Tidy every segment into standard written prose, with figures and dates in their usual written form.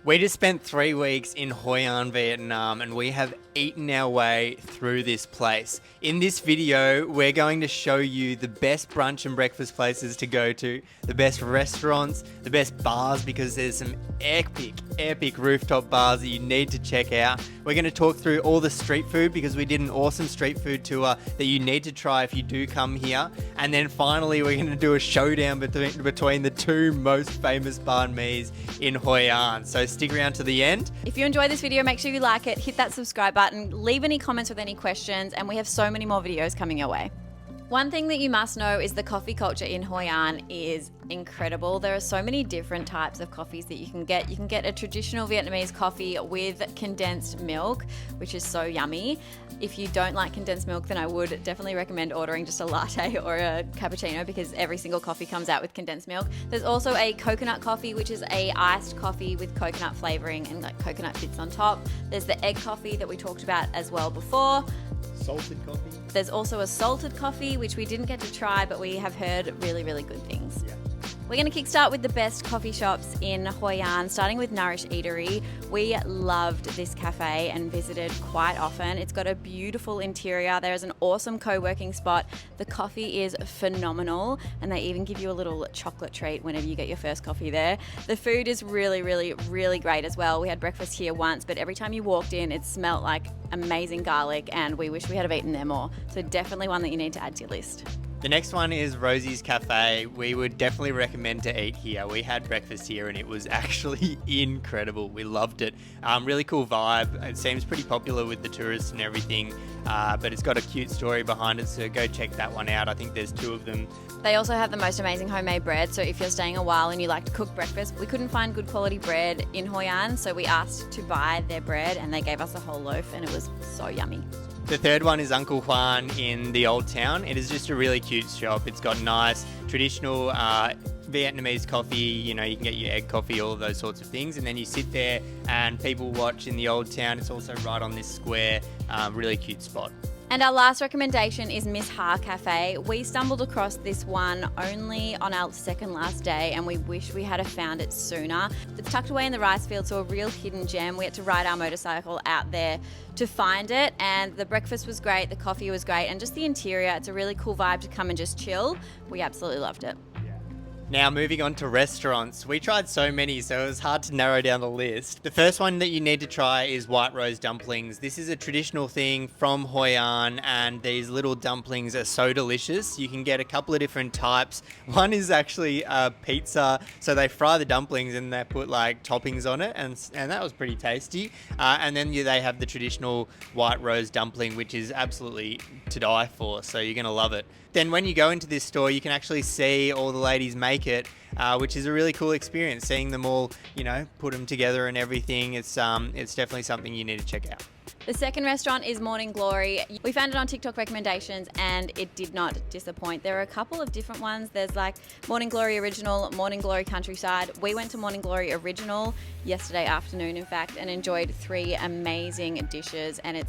We just spent 3 weeks in Hoi An, Vietnam, and we have eaten our way through this place. In this video, we're going to show you the best brunch and breakfast places to go to, the best restaurants, the best bars, because there's some epic rooftop bars that you need to check out. We're going to talk through all the street food because we did an awesome street food tour that you need to try if you do come here. And then finally, we're going to do a showdown between the two most famous banh mi's in Hoi An. So stick around to the end. If you enjoyed this video, make sure you like it, hit that subscribe button, leave any comments with any questions, and we have so many more videos coming your way. One thing that you must know is the coffee culture in Hoi An is incredible. There are so many different types of coffees that you can get. You can get a traditional Vietnamese coffee with condensed milk, which is so yummy. If you don't like condensed milk, then I would definitely recommend ordering just a latte or a cappuccino because every single coffee comes out with condensed milk. There's also a coconut coffee, which is a iced coffee with coconut flavoring and like coconut bits on top. There's the egg coffee that we talked about as well before. Salted coffee. There's also a salted coffee, which we didn't get to try, but we have heard really, really good things. Yeah. We're going to kickstart with the best coffee shops in Hoi An, starting with Nourish Eatery. We loved this cafe and visited quite often. It's got a beautiful interior. There is an awesome co-working spot. The coffee is phenomenal, and they even give you a little chocolate treat whenever you get your first coffee there. The food is really, really, really great as well. We had breakfast here once, but every time you walked in, it smelled like amazing garlic, and we wish we had have eaten there more. So definitely one that you need to add to your list. The next one is Rosie's Cafe. We would definitely recommend to eat here. We had breakfast here and it was actually incredible. We loved it. Really cool vibe. It seems pretty popular with the tourists and everything, but it's got a cute story behind it, so go check that one out. I think there's 2 of them. They also have the most amazing homemade bread, so if you're staying a while and you like to cook breakfast, we couldn't find good quality bread in Hoi An, so we asked to buy their bread and they gave us a whole loaf and it was so yummy. The third one is Uncle Juan in the Old Town. It is just a really cute shop. It's got nice traditional Vietnamese coffee. You know, you can get your egg coffee, all of those sorts of things. And then you sit there and people watch in the Old Town. It's also right on this square. Really cute spot. And our last recommendation is Miss Ha Cafe. We stumbled across this one only on our second last day and we wish we had found it sooner. It's tucked away in the rice field, so a real hidden gem. We had to ride our motorcycle out there to find it, and the breakfast was great, the coffee was great, and just the interior, it's a really cool vibe to come and just chill. We absolutely loved it. Now moving on to restaurants. We tried so many, so it was hard to narrow down the list. The first one that you need to try is White Rose Dumplings. This is a traditional thing from Hoi An, and these little dumplings are so delicious. You can get a couple of different types. One is actually pizza, so they fry the dumplings and they put like toppings on it, and that was pretty tasty. And then they have the traditional White Rose Dumpling, which is absolutely to die for, so you're gonna love it. Then when you go into this store, you can actually see all the ladies make it, which is a really cool experience, seeing them all, you know, put them together and everything. It's definitely something you need to check out. The second restaurant is Morning Glory. We found it on TikTok recommendations and it did not disappoint. There are a couple of different ones. There's like Morning Glory Original, Morning Glory Countryside. We went to Morning Glory Original yesterday afternoon, in fact, and enjoyed 3 amazing dishes, and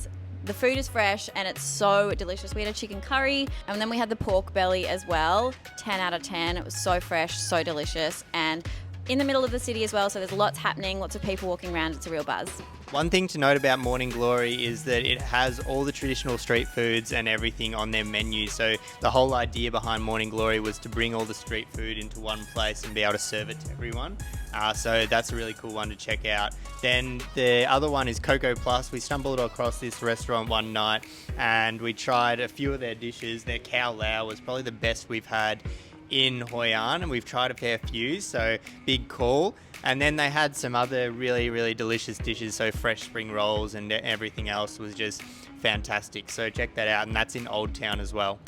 the food is fresh and it's so delicious. We had a chicken curry and then we had the pork belly as well. 10 out of 10. It was so fresh, so delicious, and in the middle of the city as well, so there's lots happening, lots of people walking around. It's a real buzz. One thing to note about Morning Glory is that it has all the traditional street foods and everything on their menu. So the whole idea behind Morning Glory was to bring all the street food into one place and be able to serve it to everyone. So that's a really cool one to check out. Then the other one is Coco Plus. We stumbled across this restaurant one night and we tried a few of their dishes. Their cow lao was probably the best we've had in Hoi An, and we've tried a fair few, so big call. And then they had some other really, really delicious dishes, so fresh spring rolls and everything else was just fantastic. So check that out, and that's in Old Town as well.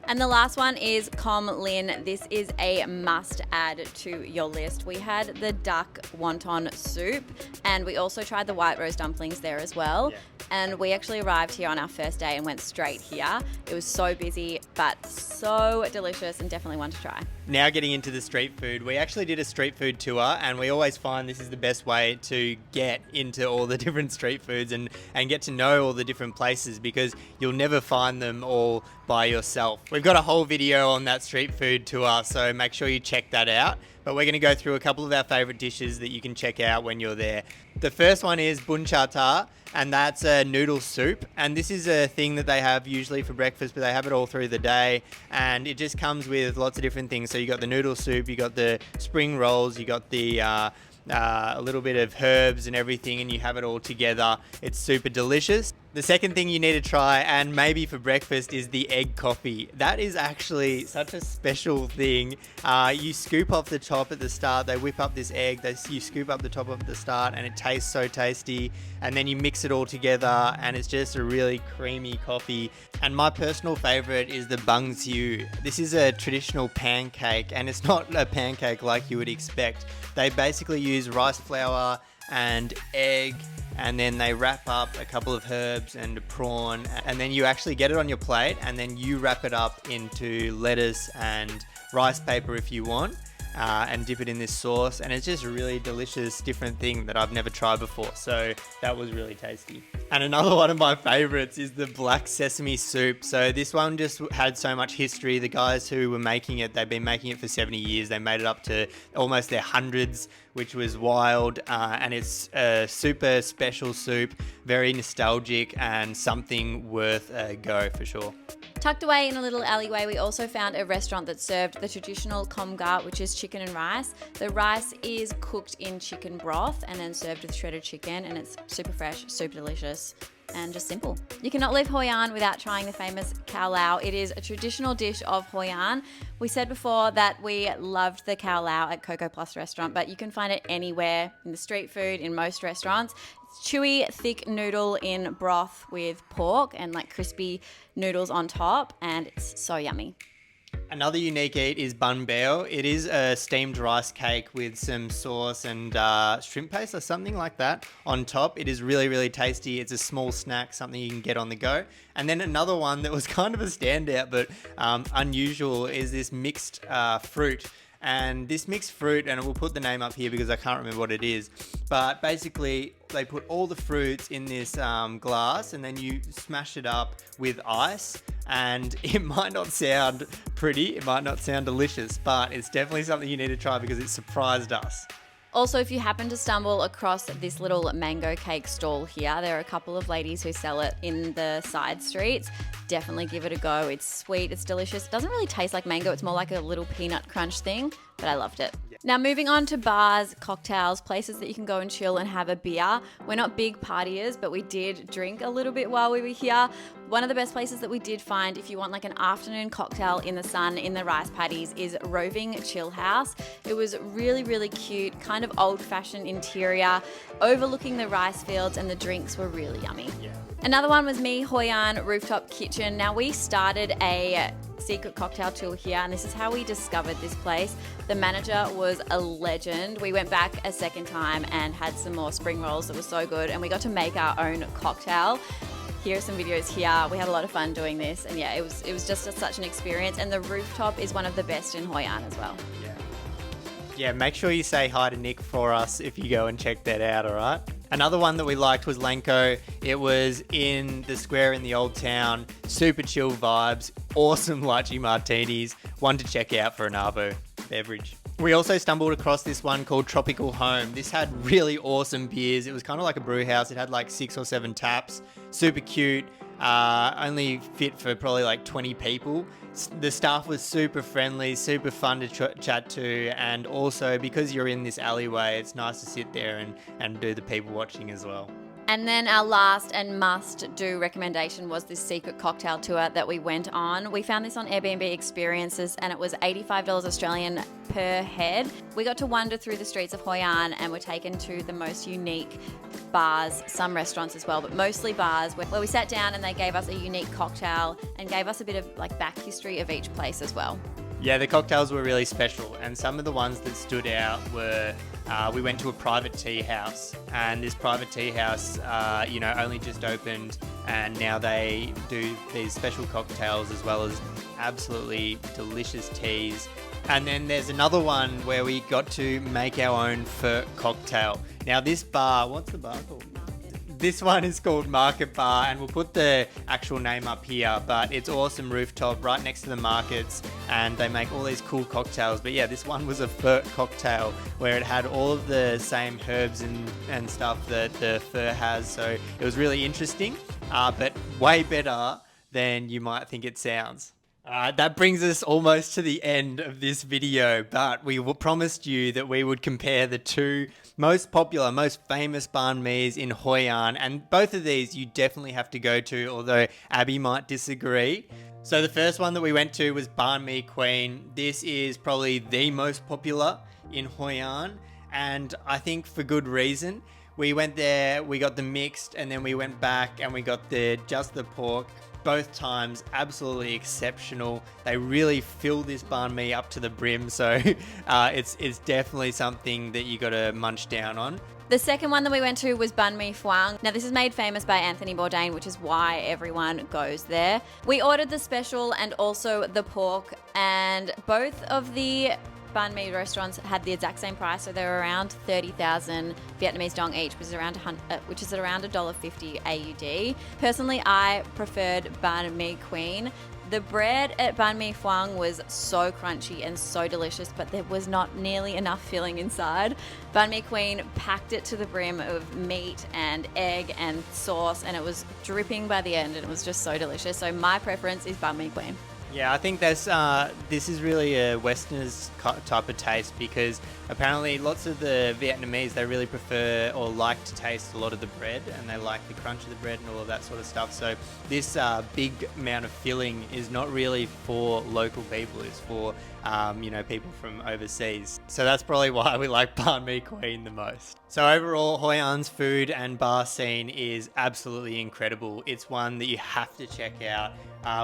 And the last one is Com Lin. This is a must add to your list. We had the duck wonton soup and we also tried the white rose dumplings there as well. Yeah. And we actually arrived here on our first day and went straight here. It was so busy, but so delicious and definitely one to try. Now getting into the street food, we actually did a street food tour and we always find this is the best way to get into all the different street foods and get to know all the different places, because you'll never find them all by yourself. We've got a whole video on that street food tour, so make sure you check that out. but we're going to go through a couple of our favorite dishes that you can check out when you're there. The first one is bun cha ta, and that's a noodle soup. And this is a thing that they have usually for breakfast, but they have it all through the day. And it just comes with lots of different things. So you got the noodle soup, you got the spring rolls, you got the a little bit of herbs and everything, and you have it all together. It's super delicious. The second thing you need to try, and maybe for breakfast, is the egg coffee. That is actually such a special thing. You scoop off the top at the start, they whip up this egg, you scoop up the top at the start, and it tastes so tasty. And then you mix it all together, and it's just a really creamy coffee. And my personal favorite is the Banh Siu. This is a traditional pancake, and it's not a pancake like you would expect. They basically use rice flour and egg, and then they wrap up a couple of herbs and a prawn, and then you actually get it on your plate, and then you wrap it up into lettuce and rice paper if you want, and dip it in this sauce, and it's just a really delicious different thing that I've never tried before. So that was really tasty. And another one of my favorites is the black sesame soup. So this one just had so much history. The guys who were making it, they've been making it for 70 years. They made it up to almost their hundreds, which was wild. And it's a super special soup, very nostalgic, and something worth a go for sure. Tucked away in a little alleyway, we also found a restaurant that served the traditional komgat, which is chicken and rice. The rice is cooked in chicken broth and then served with shredded chicken, and it's super fresh, super delicious, and just simple. You cannot leave Hoi An without trying the famous khao lao. It is a traditional dish of Hoi An. We said before that we loved the khao lao at Coco Plus restaurant, but you can find it anywhere in the street food, in most restaurants. It's chewy, thick noodle in broth with pork and like crispy noodles on top, and it's so yummy. Another unique eat is bun bao. It is a steamed rice cake with some sauce and shrimp paste or something like that on top. It is really, really tasty. It's a small snack, something you can get on the go. And then another one that was kind of a standout but unusual is this mixed fruit. And this mixed fruit, and we'll put the name up here because I can't remember what it is, but basically they put all the fruits in this glass, and then you smash it up with ice, and it might not sound pretty, it might not sound delicious, but it's definitely something you need to try because it surprised us. Also, if you happen to stumble across this little mango cake stall here, there are a couple of ladies who sell it in the side streets. Definitely give it a go. It's sweet, it's delicious. It doesn't really taste like mango, it's more like a little peanut crunch thing, but I loved it. Now moving on to bars, cocktails, places that you can go and chill and have a beer. We're not big partiers, but we did drink a little bit while we were here. One of the best places that we did find if you want like an afternoon cocktail in the sun in the rice paddies is Roving Chill House. It was really, really cute, kind of old-fashioned interior, overlooking the rice fields, and the drinks were really yummy. Yeah. Another one was me, Hoi An Rooftop Kitchen. Now we started a secret cocktail tour here, and this is how we discovered this place. The manager was a legend. We went back a second time and had some more spring rolls that were so good, and we got to make our own cocktail. Here are some videos here. We had a lot of fun doing this, and yeah, it was just such an experience. And the Rooftop is one of the best in Hoi An as well. Yeah, make sure you say hi to Nick for us if you go and check that out, all right? Another one that we liked was Lanko. It was in the square in the old town. Super chill vibes, awesome lychee martinis. One to check out for an arvo beverage. We also stumbled across this one called Tropical Home. This had really awesome beers. It was kind of like a brew house. It had like 6 or 7 taps. Super cute. Only fit for probably like 20 people. The staff was super friendly, super fun to chat to, and also because you're in this alleyway, it's nice to sit there and do the people watching as well. And then our last and must-do recommendation was this secret cocktail tour that we went on. We found this on Airbnb Experiences, and it was $85 Australian per head. We got to wander through the streets of Hoi An and were taken to the most unique bars, some restaurants as well, but mostly bars, where we sat down and they gave us a unique cocktail and gave us a bit of like back history of each place as well. Yeah, the cocktails were really special, and some of the ones that stood out were we went to a private tea house, and this private tea house, only just opened, and now they do these special cocktails as well as absolutely delicious teas. And then there's another one where we got to make our own pho cocktail. Now this bar, what's the bar called? This one is called Market Bar, and we'll put the actual name up here, but it's awesome. Rooftop right next to the markets, and they make all these cool cocktails. But yeah, this one was a pho cocktail where it had all of the same herbs and stuff that the pho has, so it was really interesting, but way better than you might think it sounds. That brings us almost to the end of this video, but we promised you that we would compare the two most popular, most famous banh mi's in Hoi An, and both of these you definitely have to go to, although Abby might disagree. So the first one that we went to was Banh Mi Queen. This is probably the most popular in Hoi An, and I think for good reason. We went there, we got the mixed, and then we went back and we got just the pork. Both times absolutely exceptional. They really fill this banh mi up to the brim, so it's definitely something that you got to munch down on. The second one that we went to was Banh Mi Phuong. Now this is made famous by Anthony Bourdain, which is why everyone goes there. We ordered the special and also the pork, and both of the banh mi restaurants had the exact same price, so they were around 30,000 Vietnamese dong each, which is around $1.50 AUD. Personally, I preferred Banh Mi Queen. The bread at Banh Mi Phuong was so crunchy and so delicious, but there was not nearly enough filling inside. Banh Mi Queen packed it to the brim of meat and egg and sauce, and it was dripping by the end, and it was just so delicious. So my preference is Banh Mi Queen. Yeah, I think this is really a Westerner's type of taste, because apparently lots of the Vietnamese, they really prefer or like to taste a lot of the bread, and they like the crunch of the bread and all of that sort of stuff. So this big amount of filling is not really for local people, it's for people from overseas. So that's probably why we like Banh Mi Queen the most. So overall, Hoi An's food and bar scene is absolutely incredible. It's one that you have to check out.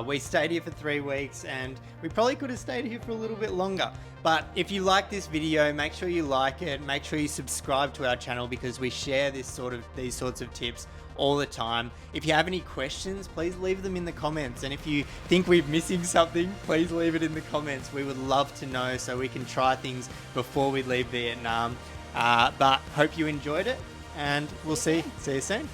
We stayed here for 3 weeks, and we probably could have stayed here for a little bit longer. But if you like this video, make sure you like it. Make sure you subscribe to our channel, because we share these sorts of tips all the time. If you have any questions, please leave them in the comments. And if you think we're missing something, please leave it in the comments. We would love to know, so we can try things before we leave Vietnam. But hope you enjoyed it, and we'll see you soon.